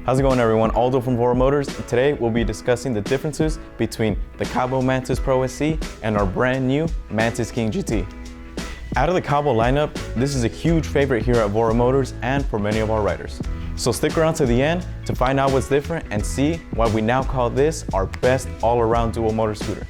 How's it going, everyone? Aldo from Voro Motors. Today we'll be discussing the differences between the Kaabo Mantis Pro SE and our brand new Mantis King GT. Out of the Kaabo lineup, this is a huge favorite here at Voro Motors and for many of our riders. So stick around to the end to find out what's different and see why we now call this our best all-around dual motor scooter.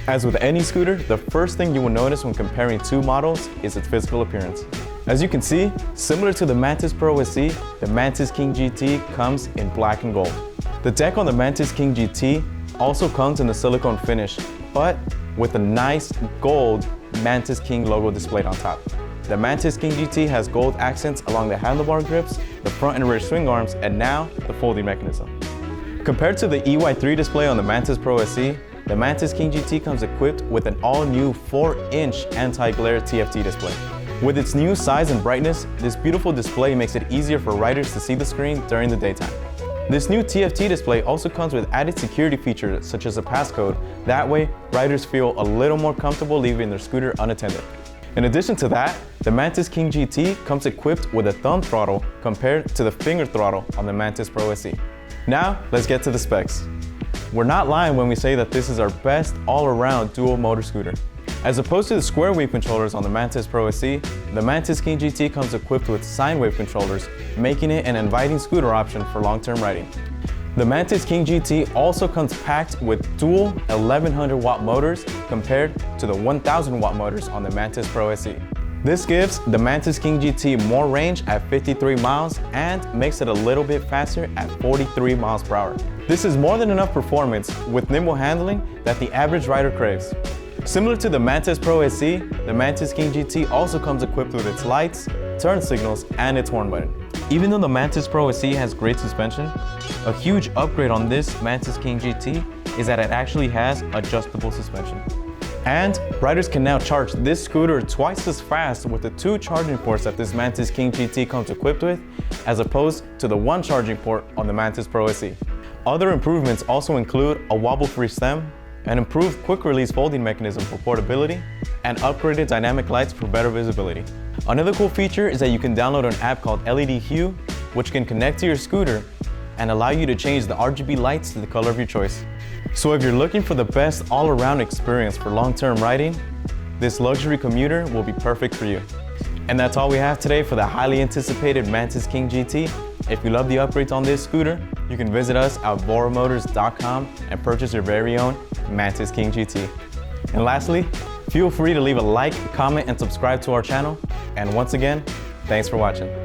As with any scooter, the first thing you will notice when comparing two models is its physical appearance. As you can see, similar to the Mantis Pro SE, the Mantis King GT comes in black and gold. The deck on the Mantis King GT also comes in the silicone finish, but with a nice gold Mantis King logo displayed on top. The Mantis King GT has gold accents along the handlebar grips, the front and rear swing arms, and now the folding mechanism. Compared to the EY3 display on the Mantis Pro SE, the Mantis King GT comes equipped with an all-new 4-inch anti-glare TFT display. With its new size and brightness, this beautiful display makes it easier for riders to see the screen during the daytime. This new TFT display also comes with added security features such as a passcode. That way, riders feel a little more comfortable leaving their scooter unattended. In addition to that, the Mantis King GT comes equipped with a thumb throttle compared to the finger throttle on the Mantis Pro SE. Now, let's get to the specs. We're not lying when we say that this is our best all-around dual motor scooter. As opposed to the square wave controllers on the Mantis Pro SE, the Mantis King GT comes equipped with sine wave controllers, making it an inviting scooter option for long-term riding. The Mantis King GT also comes packed with dual 1100 watt motors compared to the 1000 watt motors on the Mantis Pro SE. This gives the Mantis King GT more range at 53 miles and makes it a little bit faster at 43 miles per hour. This is more than enough performance with nimble handling that the average rider craves. Similar to the Mantis Pro SE, the Mantis King GT also comes equipped with its lights, turn signals, and its horn button. Even though the Mantis Pro SE has great suspension, a huge upgrade on this Mantis King GT is that it actually has adjustable suspension. And riders can now charge this scooter twice as fast with the 2 charging ports that this Mantis King GT comes equipped with, as opposed to the 1 charging port on the Mantis Pro SE. Other improvements also include a wobble-free stem, an improved quick-release folding mechanism for portability, and upgraded dynamic lights for better visibility. Another cool feature is that you can download an app called LED Hue, which can connect to your scooter and allow you to change the RGB lights to the color of your choice. So if you're looking for the best all-around experience for long-term riding, this luxury commuter will be perfect for you. And that's all we have today for the highly anticipated Mantis King GT. If you love the upgrades on this scooter, you can visit us at voromotors.com and purchase your very own Mantis King GT. And lastly, feel free to leave a like, comment, and subscribe to our channel. And once again, thanks for watching.